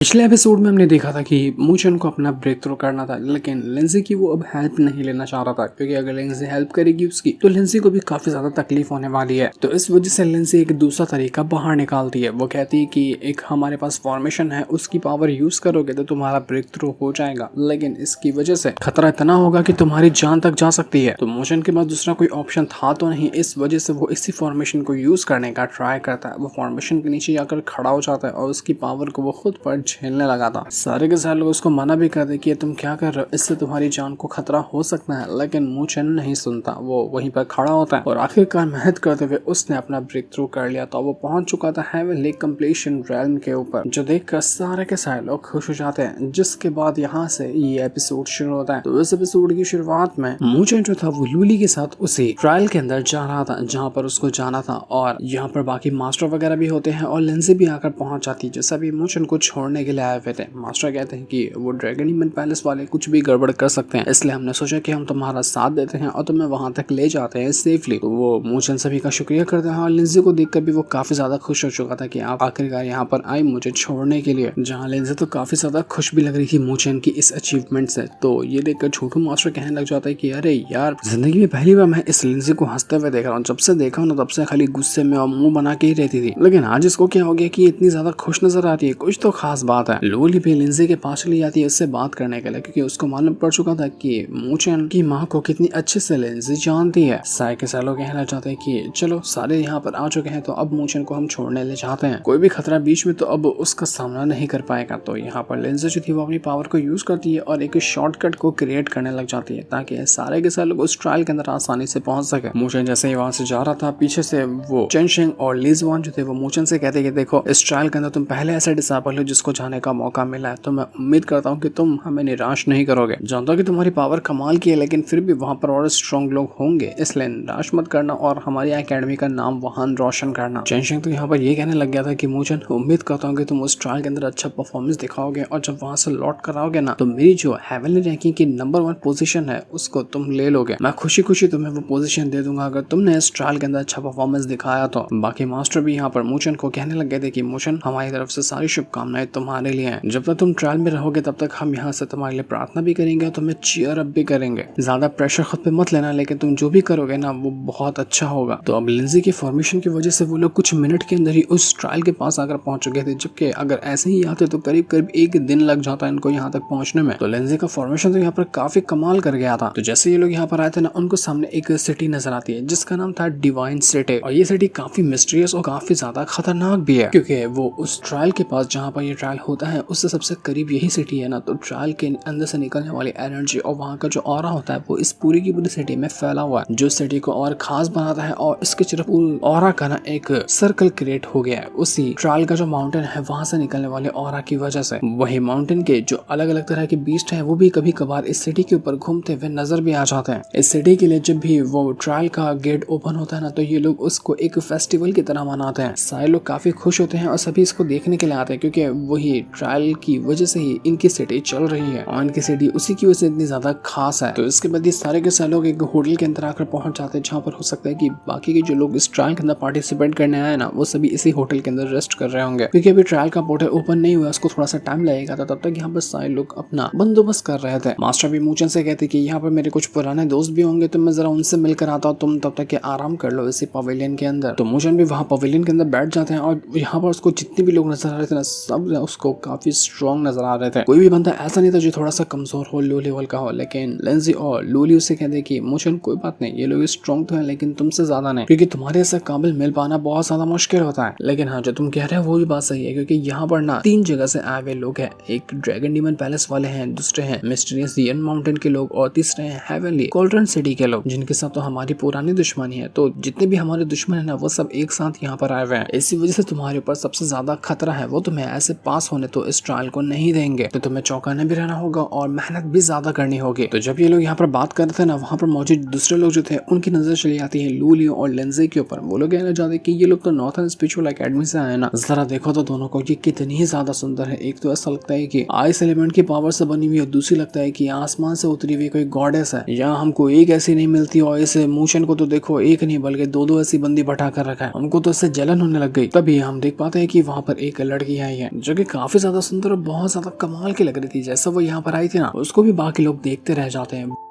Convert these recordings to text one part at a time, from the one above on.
पिछले एपिसोड में हमने देखा था कि मूचन को अपना ब्रेक थ्रू करना था, लेकिन लिंजी की वो अब हेल्प नहीं लेना चाह रहा था क्योंकि अगर लिंजी हेल्प करेगी उसकी तो लिंजी को भी काफी ज्यादा तकलीफ होने वाली है। तो इस वजह से लिंजी एक दूसरा तरीका बाहर निकालती है। वो कहती है कि एक हमारे पास फॉर्मेशन है, उसकी पावर यूज करोगे तो तुम्हारा ब्रेक थ्रू हो जाएगा, लेकिन इसकी वजह से खतरा इतना होगा कि तुम्हारी जान तक जा सकती है। तो मूचन के पास दूसरा कोई ऑप्शन था तो नहीं, इस वजह से वो इसी फॉर्मेशन को यूज करने का ट्राई करता है। वो फॉर्मेशन के नीचे जाकर खड़ा हो जाता है और उसकी पावर को वो खुद पर झेलने लगा था। सारे के सारे लोग उसको मना भी करते कि तुम क्या कर रहे हो, इससे तुम्हारी जान को खतरा हो सकता है, लेकिन मूचन नहीं सुनता। वो वहीं पर खड़ा होता है और आखिरकार मेहनत करते हुए उसने अपना ब्रेक थ्रू कर लिया। तो वो पहुंच चुका था हेवन लेक कंप्लीशन रेल्म के ऊपर, जो देखकर सारे के सारे लोग खुश हो जाते हैं। जिसके बाद यहाँ से ये एपिसोड शुरू होता है। तो इस एपिसोड की शुरुआत में मूचन जो था वो लूली के साथ उसी ट्रायल के अंदर जा रहा था जहाँ पर उसको जाना था, और यहाँ पर बाकी मास्टर वगैरह भी होते हैं और लिंजी भी आकर पहुंच जाती है जो सभी मूचन को छोड़ने के लिए आए हुए थे। मास्टर कहते हैं कि वो ड्रैगन डीमन पैलेस वाले कुछ भी गड़बड़ कर सकते हैं, इसलिए हमने सोचा कि हम तुम्हारा साथ देते हैं और तुम्हें वहां तक ले जाते हैं सेफली। तो वो मूचन सभी का शुक्रिया करते हैं और लिंजी को देखकर भी वो काफी ज्यादा खुश हो चुका था कि आप आखिरकार यहाँ पर आई मुझे छोड़ने के लिए। जहाँ लिंजी तो काफी ज्यादा खुश भी लग रही थी मूचन की इस अचीवमेंट से। तो ये देखकर छोटू मास्टर कहने लग जाता है कि अरे यार, जिंदगी में पहली बार मैं इस लिंजी को हंसते हुए देख रहा हूँ। जब से देखा हूँ ना तब से खाली गुस्से में और मुंह बना के ही रहती थी, लेकिन आज इसको क्या हो गया कि इतनी ज्यादा खुश नजर आती है। कुछ तो खास बात है। लूली भी लिंजी के पास चली जाती है उससे बात करने के लिए, क्योंकि उसको मालूम पड़ चुका था कि मूचन की माँ को कितनी अच्छे से लिंजी जानती है। सारे के सारे लोग कहना चाहते हैं कि चलो सारे यहाँ पर आ चुके हैं तो अब मूचन को हम छोड़ने ले जाते हैं। कोई भी खतरा बीच में तो अब उसका सामना नहीं कर पाएगा। तो यहाँ पर लिंजी जो थी वो अपनी पावर को यूज करती है और एक शॉर्टकट को क्रिएट करने लग जाती है ताकि सारे के सारे लोग उस ट्रायल के अंदर आसानी से पहुंच सके। मूचन जैसे ही वहां से जा रहा था, पीछे से वो चेंशिंग और लीजवान जो थे वो मूचन से कहते कि देखो, इस ट्रायल के अंदर तुम पहले ऐसे डिसाइपल हो जिसको जाने का मौका मिला है, तो मैं उम्मीद करता हूँ कि तुम हमें निराश नहीं करोगे। जानता हूँ कि तुम्हारी पावर कमाल की है, लेकिन फिर भी वहाँ पर और स्ट्रॉन्ग लोग होंगे, इसलिए निराश मत करना और हमारी एकेडमी का नाम वहाँ रोशन करना। चेंशिंग तो यहाँ पर ये कहने लग गया था कि मूचन, उम्मीद करता हूँ कि तुम उस ट्रायल के अंदर अच्छा परफॉर्मेंस दिखाओगे और जब वहाँ से लौट कर आओगे ना तो मेरी जो हेवनली रैंकिंग की नंबर 1 पोजीशन है उसको तुम ले लोगे। मैं खुशी खुशी तुम्हें वो पोजीशन दे दूंगा अगर तुमने इस ट्रायल के अंदर अच्छा परफॉर्मेंस दिखाया तो। बाकी मास्टर भी यहाँ पर मूचन को कहने लग गए थे कि मूचन, हमारी तरफ से सारी शुभकामनाएं तुम्हारे लिए हैं। जब तक तुम ट्रायल में रहोगे तब तक हम यहाँ से तुम्हारे लिए प्रार्थना भी करेंगे और तुम्हें चीयर अप भी करेंगे। ज्यादा प्रेशर खुद पे मत लेना, लेकिन तुम जो भी करोगे ना वो बहुत अच्छा होगा। तो अब लिंजी की फॉर्मेशन की वजह से वो लोग कुछ मिनट के अंदर ही उस ट्रायल के पास आकर पहुंच चुके थे, जबकि अगर ऐसे ही आते तो करीब करीब 1 दिन लग जाता इनको यहाँ तक पहुंचने में। तो लिंजी का फॉर्मेशन तो यहाँ पर काफी कमाल कर गया था। तो जैसे ये लोग यहाँ पर आए थे ना, उनको सामने एक सिटी नजर आती है जिसका नाम था डिवाइन सिटी, और ये सिटी काफी मिस्टीरियस और काफी ज्यादा खतरनाक भी है क्योंकि वो उस ट्रायल के पास जहाँ पर ये ट्रायल होता है उससे सबसे करीब यही सिटी है ना। तो ट्रायल के अंदर से निकलने वाली एनर्जी और वहाँ का जो ऑरा होता है वो इस पूरी की पूरी सिटी में फैला हुआ है, जो सिटी को और खास बनाता है। और इसके सिर्फ ऑरा का ना एक सर्कल क्रिएट हो गया है उसी ट्रायल का जो माउंटेन है वहां से निकलने वाले ऑरा की वजह से। वही माउंटेन के जो अलग अलग तरह के बीस्ट है वो भी कभी कभार इस सिटी के ऊपर घूमते हुए नजर भी आ जाते हैं। इस सिटी के लिए जब भी वो ट्रायल का गेट ओपन होता है ना तो ये लोग उसको एक फेस्टिवल की तरह मनाते हैं। सारे लोग काफी खुश होते हैं और सभी इसको देखने के लिए आते हैं क्योंकि वही ट्रायल की वजह से ही इनकी सिटी चल रही है और इनकी सिटी उसी की वजह से इतनी ज्यादा खास है। तो इसके बाद ये सारे के सारे लोग एक होटल के अंदर आकर पहुंच जाते हैं जहाँ पर हो सकता है कि बाकी के जो लोग इस ट्रायल के अंदर पार्टिसिपेट करने आए ना वो सभी इसी होटल के अंदर रेस्ट कर रहे होंगे, क्योंकि अभी ट्रायल का पोर्टल ओपन नहीं हुआ, उसको थोड़ा सा टाइम लगेगा। तो तब तक यहाँ पर सारे लोग अपना बंदोबस्त कर रहे थे। मास्टर भी मूचन से कहते कि यहाँ पर मेरे कुछ पुराने दोस्त भी होंगे तो मैं जरा उनसे मिलकर आता हूँ, तुम तब तक आराम कर लो इसी पवेलियन के अंदर। तो मूचन भी वहाँ पवेलियन के अंदर बैठ जाते हैं और यहाँ पर उसको जितने भी लोग नजर आ रहे थे ना सब उसको काफी स्ट्रॉन्ग नजर आ रहे थे। कोई भी बंदा ऐसा नहीं था जो थोड़ा सा कमजोर हो, लो लेवल का हो। लेकिन लिंजी और लूली उससे कहते कि मूचन कोई बात नहीं, ये लोग स्ट्रॉन्ग तो है लेकिन तुमसे ज्यादा नहीं, क्योंकि तुम्हारे ऐसा काबिल मिल पाना बहुत ज्यादा मुश्किल होता है। लेकिन हाँ, जो तुम कह रहे हो वो भी बात सही है क्योंकि यहाँ पर ना 3 जगह से आए हुए लोग हैं। एक ड्रैगन डीमन पैलेस वाले हैं, दूसरे हैं मिस्टीरियस यन माउंटेन के लोग और तीसरे हैं हेवनली कॉल्ड्रन सिटी के लोग, जिनके साथ तो हमारी पुरानी दुश्मनी है। तो जितने भी हमारे दुश्मन है ना वो सब एक साथ यहाँ पर आए हुए हैं। इसी वजह से तुम्हारे ऊपर सबसे ज्यादा खतरा है, वो तुम्हें ऐसे पास होने तो इस ट्रायल को नहीं देंगे। तो तुम्हें चौंकाने भी रहना होगा और मेहनत भी ज्यादा करनी होगी। तो जब ये लोग यहाँ पर बात कर रहे थे ना, वहाँ पर मौजूद दूसरे लोग जो थे उनकी नजर चली जाती है लूली और लिंजी के ऊपर। वो लोग कहना चाहते कि ये लोग तो नॉर्थन स्पिरिचुअल एकेडमी से आए ना, जरा देखो तो दोनों को ये कितनी ही ज्यादा सुंदर है। एक तो ऐसा लगता है कि आइस एलिमेंट की पावर से बनी हुई है, दूसरी लगता है कि आसमान से उतरी हुई कोई गॉडेस है। यहाँ हमको एक ऐसी नहीं मिलती और इस मूचन को तो देखो एक नहीं बल्कि 2-2 ऐसी बंदी बैठा कर रखा है, हमको तो इससे जलन होने लग गई। तभी हम देख पाते हैं कि वहाँ पर एक लड़की आई है जो कि काफी ज्यादा सुंदर और बहुत ज्यादा कमाल की लग रही थी। जैसा वो यहाँ पर आई थी ना, उसको भी बाकी लोग देखते रह जाते हैं।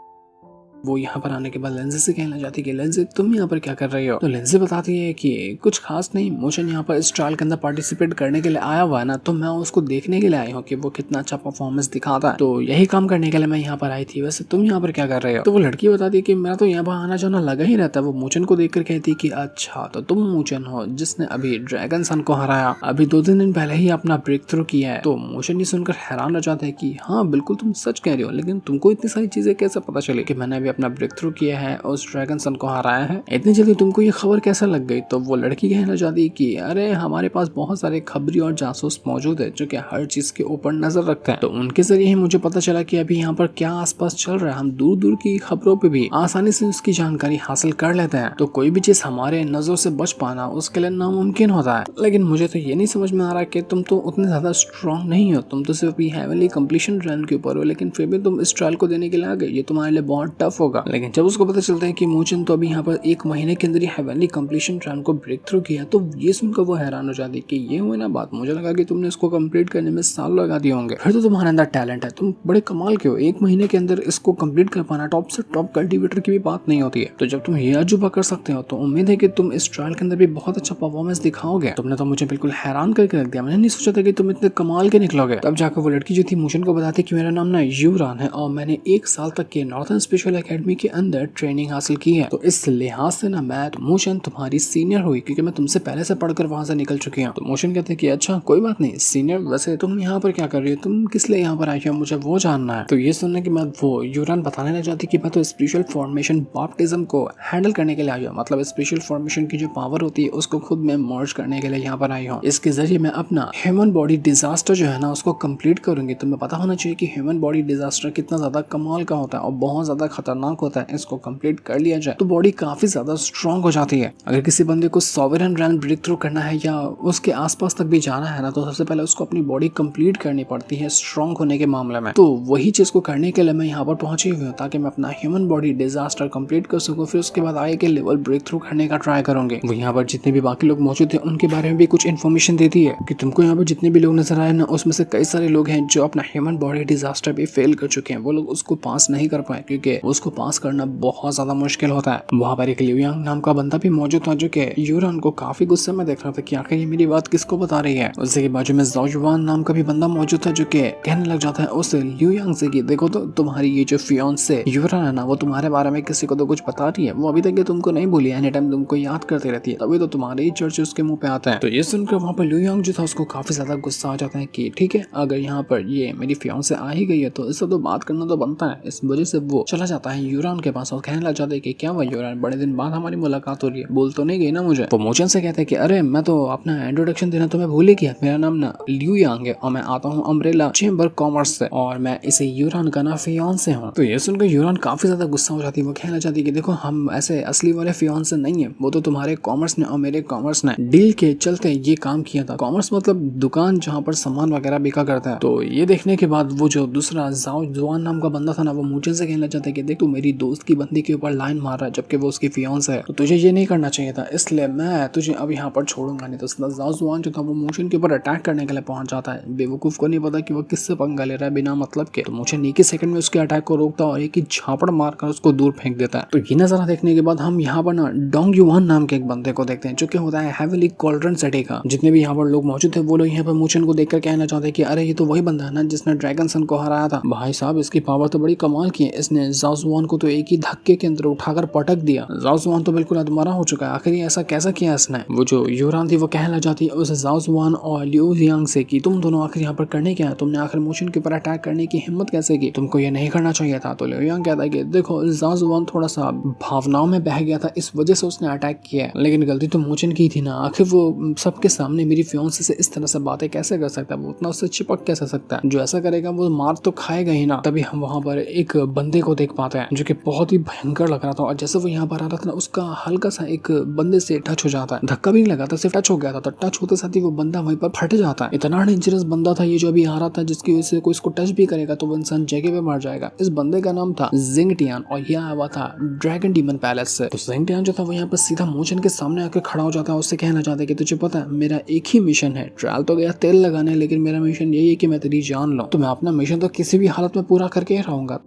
वो यहाँ पर आने के बाद लेंजे से कहना चाहती है कि लेंजे तुम यहाँ पर क्या कर रही हो। तो लेंजे बताती है कि कुछ खास नहीं, मोशन यहाँ पर इस ट्रायल के अंदर पार्टिसिपेट करने के लिए आया हुआ है ना, तो मैं उसको देखने के लिए आई हूँ कि वो कितना अच्छा परफॉर्मेंस दिखाता है, तो यही काम करने के लिए मैं यहाँ पर आई थी। वैसे तुम यहाँ पर क्या कर रहे हो। तो वो लड़की बताती है कि मेरा तो यहाँ पर आना जाना लगा ही रहता है। वो मोचन को देखकर कहती है कि अच्छा तो तुम मोचन हो जिसने अभी ड्रैगन सन को हराया, अभी 2-3 दिन पहले ही अपना ब्रेक थ्रू किया है। तो मोशन ये सुनकर हैरान हो जाता है कि हाँ बिल्कुल तुम सच कह रहे हो, लेकिन तुमको इतनी सारी चीजें कैसे पता चली कि मैंने अपना ब्रेक थ्रू किया है, उस ड्रैगन सन को हराया है, इतनी जल्दी तुमको ये खबर कैसे लग गई। तो वो लड़की कहना चाहती है कि अरे हमारे पास बहुत सारे खबरी और जासूस मौजूद है जो कि हर चीज के ऊपर नजर रखते हैं, तो उनके जरिए ही मुझे पता चला कि अभी यहाँ पर क्या आसपास चल रहा है। हम दूर दूर की खबरों पे भी आसानी से उसकी जानकारी हासिल कर लेते हैं, तो कोई भी चीज हमारे नजरों से बच पाना उसके लिए नामुमकिन होता है। लेकिन मुझे तो ये नहीं समझ में आ रहा कि तुम तो उतने ज्यादा स्ट्रॉन्ग नहीं हो, तुम तो सिर्फ हेवनली कंप्लीशन ट्रायल के ऊपर हो, लेकिन फिर भी तुम इस ट्रायल को देने के लिए आ गए, ये तुम्हारे लिए बहुत टफ होगा। लेकिन जब उसको पता चलता है कि मोचन तो अभी यहाँ पर 1 महीने के अंदर ही हेवनली कंप्लीशन ट्रायल को ब्रेक थ्रू किया, तो ये सुनकर वो हैरान हो जाती है कि ये हुई ना बात, मुझे लगा कि तुमने इसको कंप्लीट करने में साल लगा दिए होंगे, फिर तो तुम्हारे अंदर टैलेंट है, तुम बड़े कमाल के हो। 1 महीने के अंदर इसको कंप्लीट कर पाना टॉप से टॉप कल्टिवेटर की भी बात नहीं होती है। तो जब तुम ये अजूबा कर सकते हो तो उम्मीद है कि तुम इस ट्रायल के अंदर भी बहुत अच्छा परफॉर्मेंस दिखाओगे। तुमने तो मुझे बिल्कुल हैरान करके रख दिया, मैंने नहीं सोचा था कि तुम इतने कमाल के निकलोगे। तब जाकर वो लड़की जो थी मोशन को बताती कि मेरा नाम ना यूरान है और मैंने 1 साल तक के नॉर्थन स्पेशल एकेडमी के अंदर ट्रेनिंग हासिल की है, तो इस लिहाज से ना मैं मोशन तुम्हारी सीनियर हुई, क्योंकि मैं तुमसे पहले से पढ़कर वहां से निकल चुकी हूँ। तो मोशन कहते हैं कि अच्छा कोई बात नहीं सीनियर, वैसे तुम यहाँ पर क्या कर रही हो, तुम किस लिए यहाँ पर आई हो, मुझे वो जानना है। तो ये सुनने के बाद वो यूरान बताने लग जाती कि मैं तो स्पेशल फॉर्मेशन बैप्टिज्म को हैंडल करने के लिए आई हूँ, मतलब स्पेशल फॉर्मेशन की जो पावर होती है उसको खुद में मर्ज करने के लिए यहाँ पर आई हूँ। इसके जरिए मैं अपना ह्यूमन बॉडी डिजास्टर जो है ना उसको कंप्लीट करूंगी। तुम्हें पता होना चाहिए कि ह्यूमन बॉडी डिजास्टर कितना ज्यादा कमाल का होता है और बहुत ज्यादा खतरनाक होता है। इसको कंप्लीट कर लिया जाए तो बॉडी काफी ज्यादा स्ट्रॉन्ग हो जाती है। अगर किसी बंदे को सॉवरेन रैन ब्रेक थ्रू करना है या उसके आसपास तक भी जाना है ना, तो सबसे पहले उसको अपनी बॉडी कंप्लीट करनी पड़ती है स्ट्रॉन्ग होने के मामले में। तो वही चीज को करने के लिए मैं यहाँ पर पहुंची हुई हूँ ताकि मैं अपना ह्यूमन बॉडी डिजास्टर कंप्लीट कर सकूँ, फिर उसके बाद आगे के लेवल ब्रेक थ्रू करने का ट्राई करूंगी। वो यहाँ पर जितने भी बाकी लोग मौजूद है उनके बारे में भी कुछ इन्फॉर्मेशन देती है कि तुमको यहाँ पर जितने भी लोग नजर आए ना उसमें से कई सारे लोग हैं जो अपना ह्यूमन बॉडी डिजास्टर भी फेल कर चुके हैं, वो लोग उसको पास नहीं कर पाए क्योंकि उसको पास करना बहुत ज्यादा मुश्किल होता है। वहाँ पर एक लियांग नाम का बंदा भी मौजूद था जो कि यूरान को काफी गुस्से में देख रहा था कि आखिर ये मेरी बात किसको बता रही है। उसके बाजू में ज़ाओजुआन नाम का भी बंदा मौजूद था जो कि कहने लग जाता है उस लियांग से कि देखो तो तुम्हारी ये जो फियांसे यूरान है ना वो तुम्हारे बारे में किसी को तो कुछ बता रही है, वो अभी तक ये तुमको नहीं बोली, एनी टाइम तुमको याद करती रहती है, तभी तो तुम्हारे ही चर्चे उसके मुंह पे आते हैं। तो ये सुनकर वहाँ पर लियांग जो था उसको काफी ज्यादा गुस्सा आ जाता है कि ठीक है अगर यहाँ पर ये मेरी फियांसे आ ही गई है तो इससे तो बात करना तो बनता है। इस वजह से वो चला जाता है यूरान के पास और कहने लग जाता है कि क्या हुआ यूरान, बड़े दिन बाद हमारी मुलाकात हो रही है, बोल तो नहीं गई ना मुझे। तो मोचन से कहते हैं कि अरे मैं तो अपना इंट्रोडक्शन देना तुम्हें भूल ही गया, मेरा नाम ना लियू यांग है और मैं आता हूँ अम्ब्रेला चेंबर कॉमर्स से और मैं इसे यूरान का ना फियांसे हूँ। तो ये सुनकर यूरान काफी ज्यादा गुस्सा हो जाती है। वो कहना चाहती है कि देखो हम ऐसे असली वाले फियांसे नहीं है, वो तो तुम्हारे कॉमर्स ने और मेरे कॉमर्स ने डील के चलते ये काम किया था। कॉमर्स मतलब दुकान जहाँ पर सामान वगैरह बिका करता है। तो ये देखने के बाद वो जो दूसरा ज़ाओजुआन नाम का बंदा था ना वो मोचन से कहना चाहता है कि देख तू मेरी दोस्त की बंदी के ऊपर लाइन मार रहा है जबकि वो उसकी फियांसे है, तो तुझे ये नहीं करना चाहिए था, इसलिए मैं तुझे अब यहाँ पर छोड़ूंगा नहीं। तो ज़ाओजुआन जो था वो मोचन के ऊपर अटैक करने के लिए पहुंच जाता है। बेवकूफ को नहीं पता कि वो किससे पंगा ले रहा है बिना मतलब के। तो मोचन एक ही सेकंड में उसके अटैक को रोकता है और एक ही झापड़ मारकर उसको दूर फेंक देता है। तो ये नजारा देखने के बाद हम यहाँ पर ना डोंग युवान नाम के एक बंदे को देखते हैं जो कि होता है हेविली कॉल्ड्रन सिटी का। जितने भी यहाँ पर लोग मौजूद थे वो लोग यहाँ पर मोचन को देखकर कहना चाहते हैं कि अरे ये तो वही बंदा है ना जिसने ड्रैगन सन को हराया था। भाई साहब इसकी पावर तो बड़ी कमाल की है, इसने ज़ाओजुआन को तो एक ही धक्के के अंदर उठाकर पटक दिया। ज़ाओजुआन तो बिल्कुल अधमरा हो चुका है, आखिर ये ऐसा कैसा किया इसने। वो जो यूरान थी वो कहने लग जाती है उस ज़ाओजुआन और लियू यांग से कि तुम दोनों आखिर यहाँ पर करने क्या है, तुमने आखिर मोचन के ऊपर अटैक करने की हिम्मत कैसे की, तुमको ये नहीं करना चाहिए था। तो लियू यांग कहता है कि देखो ज़ाओजुआन थोड़ा सा भावनाओं में बह गया था, इस वजह से उसने अटैक किया, लेकिन गलती तो मोचन की थी ना। आखिर वो सबके सामने मेरी फियांसे से इस तरह से बातें कैसे कर सकता है, वो उतना उससे चिपक कैसे सकता है, जो ऐसा करेगा वो मार तो खाएगा ही ना। तभी हम वहाँ पर एक बंदे को देख पाते हैं जो कि बहुत ही भयंकर लग रहा था। और जैसे वो यहाँ पर आ रहा था ना, उसका हल्का सा एक बंदे से टच हो जाता है, धक्का भी नहीं लगा था, सिर्फ टच हो गया था। तो टच होते साथ ही वो बंदा वहीं पर फट जाता है। इतना डेंजरस बंदा था ये जो अभी आ रहा था, जिसकी वजह से कोई इसको टच भी करेगा तो वो इंसान जगह पे मर जाएगा। इस बंदे का नाम था जिंगटियान और यह आया हुआ था ड्रैगन डीमन पैलेस से। तो जिंगटियान जो था वो यहाँ पर सीधा मोचन के सामने आकर खड़ा हो जाता है। उससे कहना चाहता है कि तुझे पता है मेरा एक ही मिशन है, ट्रायल तो गया तेल लगाने, लेकिन मेरा मिशन यही है कि मैं तेरी जान लूं। तो मैं अपना मिशन तो किसी भी हालत में पूरा करके ही रहूंगा।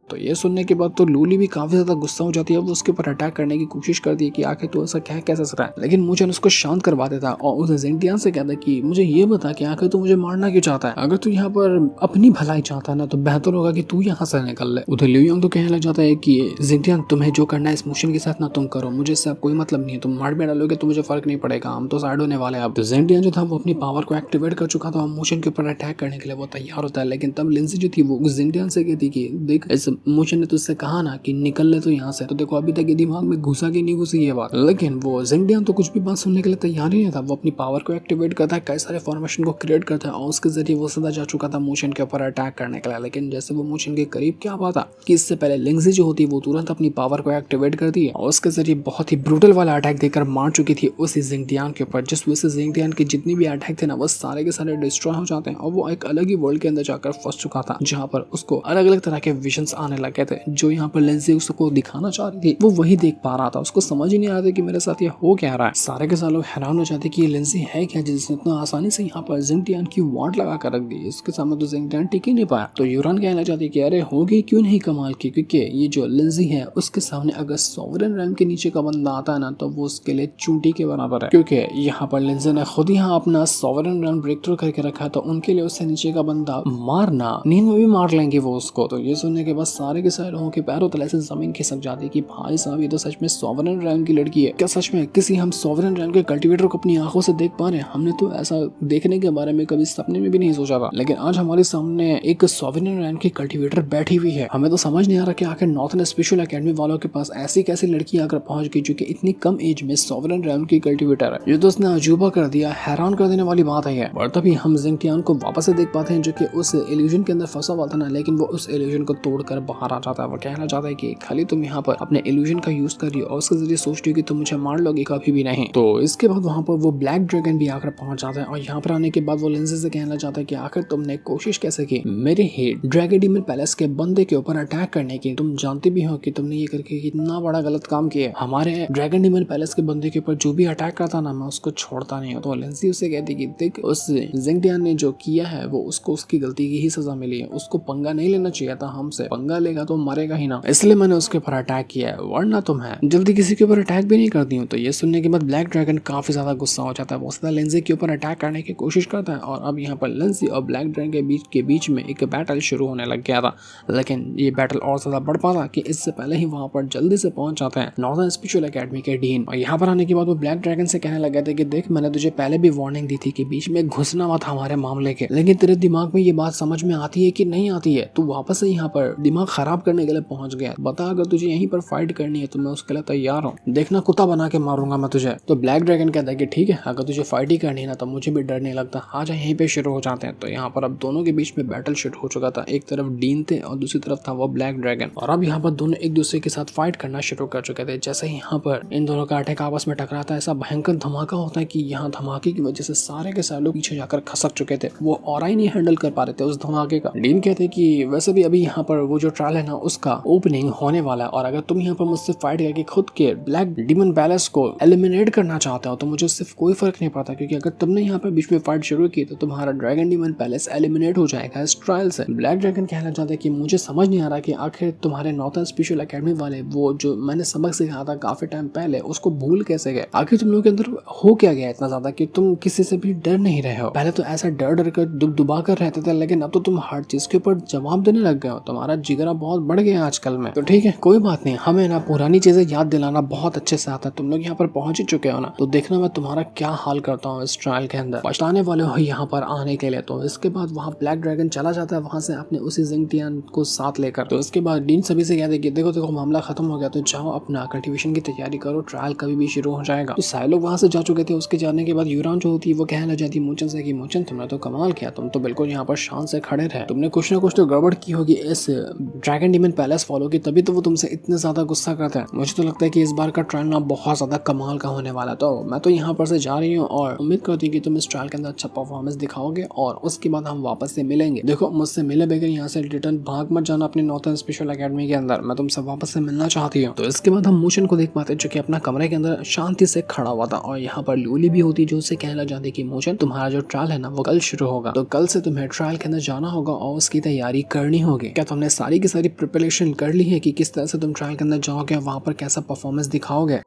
तो ये सुनने के बाद तो लूली भी काफी ज्यादा गुस्सा हो जाती है। वो उसके ऊपर अटैक करने की कोशिश करती है कि आखिर तू ऐसा क्या कैसे सकता है, लेकिन मुझे उसको शांत करवा देता और उस जिंगटियान से कहता है कि मुझे ये बता कि आखिर तू मुझे मारना क्यों चाहता है। अगर तू यहाँ पर अपनी भलाई चाहता है ना तो बेहतर होगा कि तू यहाँ से निकल ले। उधर लिu यांग तो कहने लग जाता है कि जिंगटियान तुम्हें जो करना है इस मिशन के साथ ना तुम करो, मुझे इससे अब कोई मतलब नहीं है, तुम मार भी डालोगे तो मुझे फर्क नहीं पड़ेगा, हम तो साइड होने वाले हैं अब। तो जिंगटियान जो था वो अपनी पावर को एक्टिवेट कर चुका था, मोशन के ऊपर अटैक करने के लिए वो तैयार होता है। लेकिन तब लिंजी जो थी वो जिंगटियान से कहती कि देख इस मोशन ने तुझसे कहा ना कि निकल ले तो यहाँ से, तो देखो अभी तक ये दिमाग में घुसा कि नहीं घुसी ये बात। लेकिन वो जिंगटियान तो कुछ भी बात सुनने के लिए तैयार ही नहीं था। वो अपनी पावर को एक्टिवेट करता है, कई सारे फॉर्मेशन को क्रिएट करता है और उसके जरिए वो सदा जा चुका था मोशन के ऊपर अटैक करने के लिए। लेकिन जैसे वो मोशन के करीब क्या हुआ था कि इससे पहले लिंजी जो होती है वो तुरंत अपनी पावर को एक्टिवेट करती है और उसके जरिए बहुत ही ब्रूटल वाला अटैक देकर मार चुकी थी उस जिंगटियान के ऊपर, जिस वजह से जिंगटियान के जितने भी अटैक थे ना वो सारे के सारे डिस्ट्रॉय हो जाते हैं और वो एक अलग ही वर्ल्ड के अंदर जाकर फंस चुका था, जहाँ पर उसको अलग अलग तरह के विजन्स आने लगे थे। जो यहाँ पर लिंजी उसको दिखाना चाह रही थी वो वही देख पा रहा था। उसको समझ ही नहीं आ रहा था कि मेरे साथ ये हो क्या रहा है। सारे के सारे लोग हैरान हो जाते कि ये लिंजी है क्या जिसने इतना आसानी से यहाँ पर जिंगटियान की वाट लगा कर रख दी। इसके सामने तो जिंगटियान टिक ही नहीं पाया। तो यूरान कहना चाहती कि अरे होगी क्यों नहीं कमाल की, क्योंकि ये जो लिंजी है उसके सामने अगर सॉवरेन रैम के नीचे का बंदा आता है ना तो वो उसके लिए चूंटी के बराबर है, क्योंकि यहाँ पर लिंजी ने खुद यहाँ अपना सॉवरेन रैम ब्रेक थ्रू करके रखा है। तो उनके लिए उससे नीचे का बंदा मारना, नींद में भी मार लेंगे वो उसको। तो ये सुनने के बाद सारे के सारे लोगों के पैरों तले से जमीन खिसक जाती कि भाई साहब ये तो सच में सॉवरेन रैम की लड़की है क्या? सच में किसी हम सॉवरेन रैम के कल्टीवेटर को अपनी आंखों से देख पा रहे हैं? हमने तो ऐसा देखने के बारे में कभी सपने में भी नहीं सोचा था, लेकिन आज हमारे सामने एक सॉवरेन रैम की कल्टीवेटर बैठी हुई है। हमें तो समझ नहीं आ रहा कि आखिर नॉर्थन स्पेशल एकेडमी वालों के पास ऐसी कैसी लड़की आकर पहुंच गई जो कि इतनी कम एज में सॉवरेन रैम की कल्टीवेटर है। ये तो उसने अजूबा कर दिया, हैरान कर देने वाली बात है। और तभी हम जिंगटियान को वापस से देख पाते हैं जो कि उस इल्यूजन के अंदर फंसा हुआ था ना, लेकिन वो उस इल्यूजन को तोड़कर बाहर आ जाता है। वो कहना चाहता है कि खाली तुम यहाँ पर अपने इल्यूजन का यूज कर रही हो और उसके जरिए सोच रही हो कि तुम मुझे मार लोगे, कभी भी नहीं। तो इसके बाद वहाँ पर वो ब्लैक ड्रैगन भी आकर पहुंच जाता है और यहाँ पर आने के बाद वो लिंजी से कहना चाहता है कि आखिर तुमने कोशिश कैसे की मेरे ही ड्रैगन डीमन पैलेस के बंदे के ऊपर अटैक करने की? तुम जानते भी हो कि तुमने ये करके कितना बड़ा गलत काम किया। हमारे ड्रैगन डीमन पैलेस के बंदे के ऊपर जो भी अटैक करता ना मैं उसको छोड़ता नहीं हूँ। तो लिंजी उसे कहती कि देख उस जिंगटियान ने जो किया है वो उसको उसकी गलती की ही सजा मिली है, उसको पंगा नहीं लेना चाहिए था हमसे, पंगा लेगा तो मरेगा ही ना, इसलिए मैंने उसके ऊपर अटैक किया है, वरना तुम्हें जल्दी किसी के ऊपर अटैक भी नहीं करती हूँ। तो ये सुनने के बाद ब्लैक ड्रैगन काफी ज्यादा गुस्सा हो जाता है, वो सीधा लिंजी के ऊपर अटैक करने की कोशिश करता है और अब यहाँ पर लिंजी और ब्लैक ड्रैगन के बीच में एक बैटल शुरू होने लग गया था। लेकिन ये बैटल और ज्यादा बढ़ पाता कि इससे पहले ही वहाँ पर जल्दी से पहुंच जाते हैं नॉर्दर्न स्पेशल एकेडमी के डीन। और यहाँ पर आने के बाद वो ब्लैक ड्रैगन से कहने लगे थे कि देख मैंने तुझे पहले भी वार्निंग दी थी कि बीच में घुसना मत हमारे मामले के, लेकिन तेरे दिमाग में ये बात समझ में आती है कि नहीं आती है? तू वापस से यहाँ पर दिमाग खराब करने के लिए पहुंच गया। बता अगर तुझे यहीं पर फाइट करनी है तो मैं उसके लिए तैयार हूँ, देखना कुत्ता बना के मारूंगा मैं तुझे। तो ब्लैक ड्रैगन कहता है कि ठीक है अगर तुझे फाइट ही करनी है ना तो मुझे भी डर नहीं लगता, आ जा यहीं पे शुरू हो जाते हैं। तो यहाँ पर अब दोनों के बीच में बैटल शुरू हो चुका था, एक तरफ डीन थे और दूसरी तरफ था वो ब्लैक ड्रैगन। और अब यहाँ पर दोनों एक दूसरे के साथ फाइट करना शुरू कर चुके थे। जैसे ही यहाँ पर इन दोनों का अटैक आपस में टकराता है ऐसा भयंकर धमाका होता है कि यहाँ धमाके की वजह से सारे के सारे लोग पीछे जाकर खसक चुके थे, वो और ही नहीं हैंडल कर पा रहे थे उस धमाके का। डीन कहते कि वैसे भी अभी यहाँ पर वो जो ट्रायल है ना उसका ओपनिंग होने वाला है और अगर तुम यहाँ पर मुझसे फाइट करके खुद के ब्लैक डीमन पैलेस को एलिमिनेट करना चाहते हो तो मुझे सिर्फ कोई फर्क नहीं पड़ता, क्योंकि अगर तुमने यहाँ पर बीच में फाइट शुरू की तो तुम्हारा ड्रैगन डीमन पैलेस एलिमिनेट हो जाएगा इस ट्रायल से। ब्लैक ड्रैगन कहना चाहता है कि मुझे समझ नहीं आ रहा कि आखिर तुम्हारे नॉर्थन स्पेशल एकेडमी वाले वो जो मैंने सबक सिखाया था काफी टाइम पहले उसको भूल कैसे गए? आखिर तुम लोगों के अंदर हो क्या गया इतना ज्यादा कि तुम किसी से भी डर नहीं रहे हो? पहले तो ऐसा डर डर कर दुबा कर रहते थे, लेकिन अब तो तुम हर चीज के ऊपर जवाब देने लग गए हो, तुम्हारा जिगरा बहुत बढ़ गया आजकल में। तो ठीक है कोई बात नहीं, हमें ना पुरानी चीजें याद दिलाना बहुत अच्छे से आता है। तुम लोग यहाँ पर पहुंच ही चुके हो ना, तो देखना मैं तुम्हारा क्या हाल करता हूँ इस ट्रायल के अंदर। पछताने वाले हो यहाँ पर आने के लिए। तो इसके बाद वहाँ ब्लैक ड्रैगन चला जाता है वहां से अपने उसी जिंगटियान को साथ लेकर। तो इसके बाद डीन सभी से कहते कि देखो देखो मामला खत्म हो गया, तो जाओ अपना कल्टीवेशन की तैयारी करो, ट्रायल कभी भी शुरू हो जाएगा। तो सारे लोग वहां से जा चुके थे। उसके जाने के बाद यूरान जो होती है वो कहने लग जाती है मोचन से कि मोचन तुमने तो कमाल किया, तुम तो बिल्कुल यहाँ पर शान से खड़े रहे, तुमने कुछ ना कुछ तो गड़बड़ की होगी इस ड्रैगन डीमन पैलेस फॉलो की, तभी तो वो तुमसे इतने ज्यादा गुस्सा करते हैं। मुझे तो लगता है कि इस बार का ट्रायल ना बहुत ज्यादा कमाल का होने वाला। तो मैं तो यहाँ पर से जा रही हूँ और उम्मीद करती हूँ कि तुम इस ट्रायल के अंदर अच्छा परफॉर्मेंस दिखाओगे और उसके बाद हम वापस से मिलेंगे। देखो मुझसे मिले बगैर यहाँ से रिटर्न भाग मत जाना अपनी नॉर्थन स्पेशल एकेडमी के अंदर। मैं तुमसे वापस से मिलना चाहती हूँ। तो इसके बाद हम मोशन को देख पाते जो कि अपना कमरे के अंदर शांति से खड़ा हुआ था और यहाँ पर लूली भी होती जो उसे कहना चाहती कि मोशन तुम्हारा जो ट्रायल है ना वो कल शुरू होगा, तो कल से तुम्हें ट्रायल के अंदर जाना होगा और उसकी तैयारी करनी होगी। क्या तुमने सारी की सारी प्रिपरेशन कर ली है कि किस तरह से तुम ट्रायल के अंदर जाओगे, वहां पर कैसा परफॉर्मेंस दिखाओगे?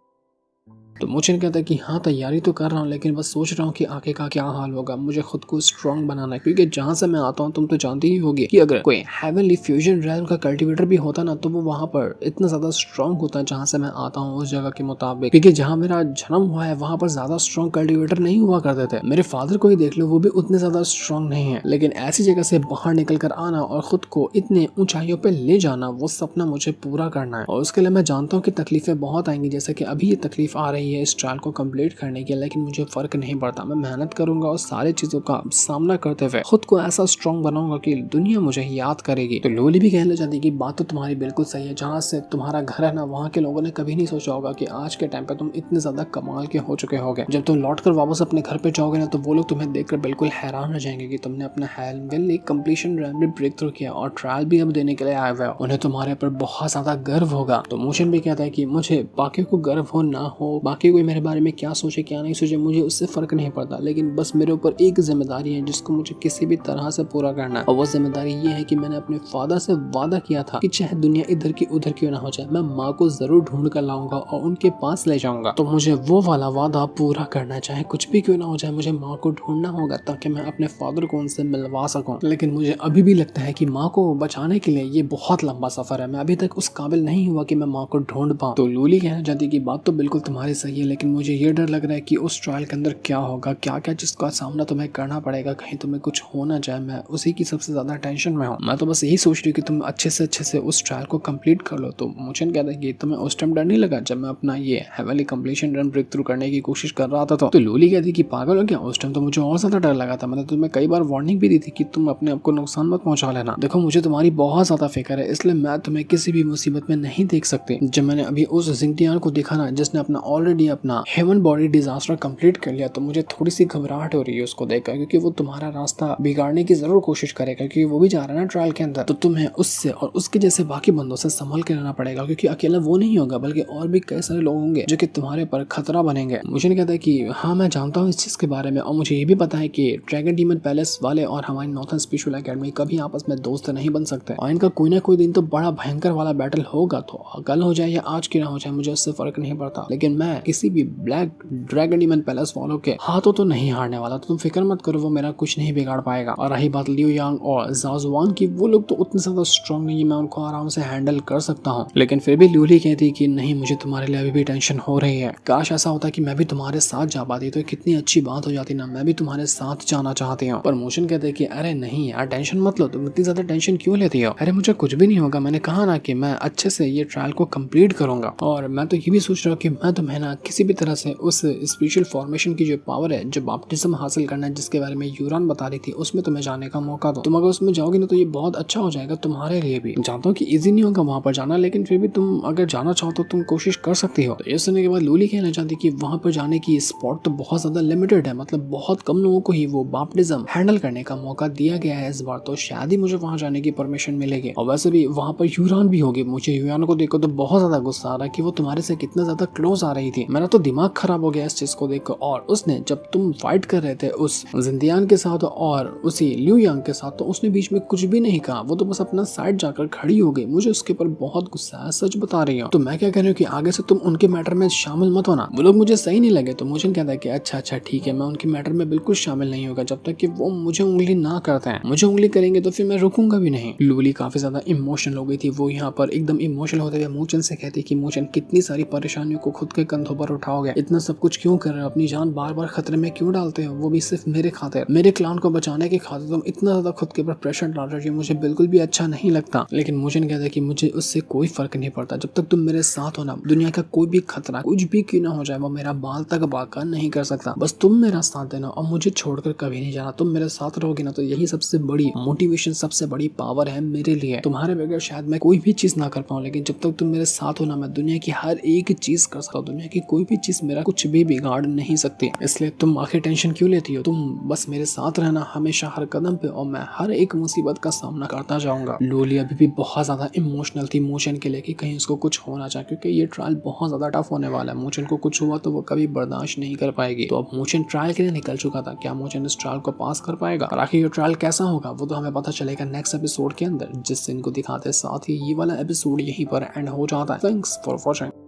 तो मोचिन कहता है कि हाँ तैयारी तो कर रहा हूँ, लेकिन बस सोच रहा हूँ कि आगे का क्या हाल होगा। मुझे खुद को स्ट्रांग बनाना है, क्योंकि जहाँ से मैं आता हूँ तुम तो जानती ही होगी कि अगर कोई हेवनली फ्यूजन रैम का कल्टीवेटर भी होता ना तो वो वहाँ पर इतना ज्यादा स्ट्रांग होता है जहाँ से मैं आता हूँ उस जगह के मुताबिक, क्योंकि जहाँ मेरा जन्म हुआ है वहाँ पर ज्यादा स्ट्रांग कल्टीवेटर नहीं हुआ करते थे। मेरे फादर को ही देख लो, वो भी उतने ज्यादा स्ट्रांग नहीं है, लेकिन ऐसी जगह से बाहर निकल कर आना और खुद को इतने ऊंचाइयों पे ले जाना वो सपना मुझे पूरा करना है। और उसके लिए मैं जानता हूँ कि तकलीफें बहुत आएंगी, जैसे कि अभी ये तकलीफ आ रही है इस ट्रायल को कंप्लीट करने के, लेकिन मुझे फर्क नहीं पड़ता। मैं मेहनत करूंगा और सारी चीजों का सामना करते हुए खुद को ऐसा स्ट्रांग बनाऊंगा कि दुनिया मुझे याद करेगी। तो लोली भी कहना चाहती कि बात तो तुम्हारी बिल्कुल सही है, जहाँ से तुम्हारा घर है ना वहाँ के लोगों ने कभी नहीं सोचा होगा कि आज के टाइम पे तुम इतने ज्यादा कमाल के हो चुके होगे। जब तुम लौट कर वापस अपने घर पे जाओगे ना तो वो लोग तुम्हें देखकर बिल्कुल हैरान हो जाएंगे कि तुमने अपना हेवनली कंप्लीशन रैम भी ब्रेक थ्रू किया और ट्रायल भी अब देने के लिए आए हुए हो। उन्हें तुम्हारे पर बहुत ज्यादा गर्व होगा। तो मोशन भी कहता है कि मुझे बाकी को गर्व हो ना हो, बाकी कोई मेरे बारे में क्या सोचे क्या नहीं सोचे मुझे उससे फर्क नहीं पड़ता, लेकिन बस मेरे ऊपर एक जिम्मेदारी है जिसको मुझे किसी भी तरह से पूरा करना है। और वो जिम्मेदारी ये है कि मैंने अपने फादर से वादा किया था कि चाहे दुनिया इधर की उधर क्यों ना हो जाए, मैं माँ को जरूर ढूंढ कर लाऊंगा और उनके पास ले जाऊंगा। तो मुझे वो वाला वादा पूरा करना, चाहे कुछ भी क्यों ना हो जाए, मुझे माँ को ढूंढना होगा ताकि मैं अपने फादर को उनसे मिलवा सकूं। लेकिन मुझे अभी भी लगता है कि माँ को बचाने के लिए ये बहुत लंबा सफर है, मैं अभी तक उस काबिल नहीं हुआ कि मैं माँ को ढूंढ पाऊं। तो लूली कहना चाहती कि बात तो बिल्कुल तुम्हारी सही है, लेकिन मुझे ये डर लग रहा है कि उस ट्रायल के अंदर क्या होगा, क्या क्या जिसका सामना तुम्हें करना पड़ेगा, कहीं तुम्हें कुछ हो ना जाए। मैं उसी की सबसे ज्यादा टेंशन में हूँ। मैं तो बस यही सोच रही हूँ कि तुम अच्छे से उस ट्रायल को कंप्लीट कर लो। तो मुझे कहता है कि तुम्हें उस टाइम डर नहीं लगा जब मैं अपना ये heavenly completion run break through करने की कोशिश कर रहा था? तो लूली कहती कि पागल हो क्या, उस टाइम तो मुझे और ज्यादा डर लगा था। मैंने तुम्हें कई बार वार्निंग भी दी थी कि तुम अपने आप को नुकसान मत पहुंचा लेना। देखो मुझे तुम्हारी बहुत ज्यादा फिक्र है, इसलिए मैं तुम्हें किसी भी मुसीबत में नहीं देख सकती। जब मैंने अभी उस जिंगटियान को देखा ना जिसने अपना ऑलरेडी अपना ह्यूमन बॉडी डिजास्टर कंप्लीट कर लिया, तो मुझे थोड़ी सी घबराहट हो रही है उसको देखकर, क्योंकि वो तुम्हारा रास्ता बिगाड़ने की जरूर कोशिश करेगा, क्योंकि वो भी जा रहा है ना ट्रायल के अंदर। तो तुम्हें उससे और उसके जैसे बाकी बंदों से संभल के रहना पड़ेगा, क्योंकि अकेला वो नहीं होगा बल्कि और भी कई सारे लोग होंगे जो कि तुम्हारे पर खतरा बनेंगे। मुझे नहीं कहता कि हाँ मैं जानता हूँ इस चीज के बारे में, और मुझे ये भी पता है कि ड्रैगन डीमन पैलेस वाले और हमारी नॉर्थन स्पेशल एकेडमी कभी आपस में दोस्त नहीं बन सकते, और इनका कोई ना कोई दिन तो बड़ा भयंकर वाला बैटल होगा। तो कल हो जाए या आज की ना हो जाए मुझे उससे फर्क नहीं पड़ता, लेकिन मैं किसी भी ब्लैक ड्रैगन डीमन पैलेस वालों के हाथों तो नहीं हारने वाला। तो तुम फिक्र मत करो, वो मेरा कुछ नहीं बिगाड़ पाएगा। और रही बात लियो यांग और जाजुआन की, वो लोग तो उतने ज्यादा स्ट्रांग नहीं है, मैं उनको आराम से हैंडल कर सकता हूँ। लेकिन फिर भी लूली कहती कि नहीं मुझे तुम्हारे लिए अभी भी टेंशन हो रही है, काश ऐसा होता कि मैं भी तुम्हारे साथ जा पाती तो कितनी अच्छी बात हो जाती ना, मैं भी तुम्हारे साथ जाना चाहती हूँ। पर मोशन कहते कि अरे नहीं यार टेंशन मत लो, तुम इतनी ज्यादा टेंशन क्यों लेती हो? अरे मुझे कुछ भी नहीं होगा, मैंने कहा ना कि मैं अच्छे से ये ट्रायल को कंप्लीट करूंगा। और मैं तो ये भी सोच रहा हूँ कि मैं तुम्हें ना किसी भी तरह से उस स्पेशल फॉर्मेशन की जो पावर है, जो बैप्टिज्म हासिल करना है जिसके बारे में यूरान बता रही थी, उसमें तुम्हें जाने का मौका दो। तुम अगर उसमें जाओगे ना तो ये बहुत अच्छा हो जाएगा तुम्हारे लिए भी। जानता हूँ कि इजी नहीं होगा वहां पर जाना, लेकिन फिर भी तुम अगर जाना चाहो तो तुम कोशिश कर सकती हो। तो ये सुनने के बाद लूली कहना चाहती कि वहां पर जाने की स्पॉट तो बहुत ज्यादा लिमिटेड है, मतलब बहुत कम लोगों को ही वो बैप्टिज्म हैंडल करने का मौका दिया गया है इस बार, तो शायद ही मुझे वहां जाने की परमिशन मिलेगी। और वैसे भी वहां पर यूरान भी होगी। मुझे यूरान को देखो तो बहुत ज्यादा गुस्सा आ रहा है कि वो तुम्हारे से कितना ज्यादा क्लोज आ रही थी। मेरा तो दिमाग खराब हो गया इस चीज को देखकर। और उसने जब तुम फाइट कर रहे थे उस जिंदियान के साथ और उसी लियू यांग के साथ, तो उसने बीच में कुछ भी नहीं कहा, वो तो बस अपना साइड जाकर खड़ी हो गई। मुझे उसके ऊपर बहुत गुस्सा है, सच बता रही हूँ। तो मैं क्या कह रही हूँ कि आगे से तुम उनके मैटर में शामिल मत होना, वो लोग मुझे सही नहीं लगे। तो मुझे कहता है कि अच्छा ठीक है, मैं उनके मैटर में बिल्कुल शामिल नहीं होगा जब तक कि वो मुझे उंगली ना करते हैं। मुझे उंगली करेंगे तो फिर मैं रुकूंगा भी नहीं। लूली काफी ज्यादा इमोशनल हो गई थी, वो यहाँ पर एकदम इमोशनल होते हुए मूचन से कहती कि मूचन कितनी सारी परेशानियों को खुद के कंधों कंधों पर उठाओगे? इतना सब कुछ क्यों कर रहे हो? अपनी जान बार बार खतरे में क्यों डालते हो, वो भी सिर्फ मेरे खातिर? मेरे क्लान को बचाने की खातिर तुम इतना ज्यादा खुद के ऊपर प्रेशर डाल रहे हो, मुझे बिल्कुल भी अच्छा नहीं लगता। लेकिन मुझे कहता है कि मुझे उससे कोई फर्क नहीं पड़ता। जब तक तुम मेरे साथ हो ना, दुनिया का कोई भी खतरा कुछ भी क्यों ना हो जाए, वो मेरा बाल तक बाका नहीं कर सकता। बस तुम मेरा साथ देना और मुझे छोड़कर कभी नहीं जाना। तुम मेरे साथ रहोगे ना, तो यही सबसे बड़ी मोटिवेशन, सबसे बड़ी पावर है मेरे लिए। तुम्हारे बगैर शायद मैं कोई भी चीज ना कर पाऊं, लेकिन जब तक तुम मेरे साथ हो ना, मैं दुनिया की हर एक चीज कर सकता हूँ। दुनिया की कोई भी चीज मेरा कुछ भी बिगाड़ नहीं सकती। इसलिए तुम आखिर टेंशन क्यों लेती हो? तुम बस मेरे साथ रहना हमेशा, हर कदम पे, और मैं हर एक मुसीबत का सामना करता जाऊंगा। लोली अभी भी बहुत ज्यादा इमोशनल थी मोशन के लिए कि कहीं उसको कुछ होना चाहिए, क्योंकि ये ट्रायल बहुत ज्यादा टफ होने वाला है। मोशन को कुछ हुआ तो वो कभी बर्दाश्त नहीं कर पाएगी। तो अब मोशन ट्रायल के लिए निकल चुका था। क्या मोशन इस ट्रायल को पास कर पाएगा? और आखिर ये ट्रायल कैसा होगा वो तो हमें पता चलेगा नेक्स्ट एपिसोड के अंदर, जिस दिन को दिखाते। साथ ही ये वाला एपिसोड यहीं पर एंड हो जाता है। Thanks for watching.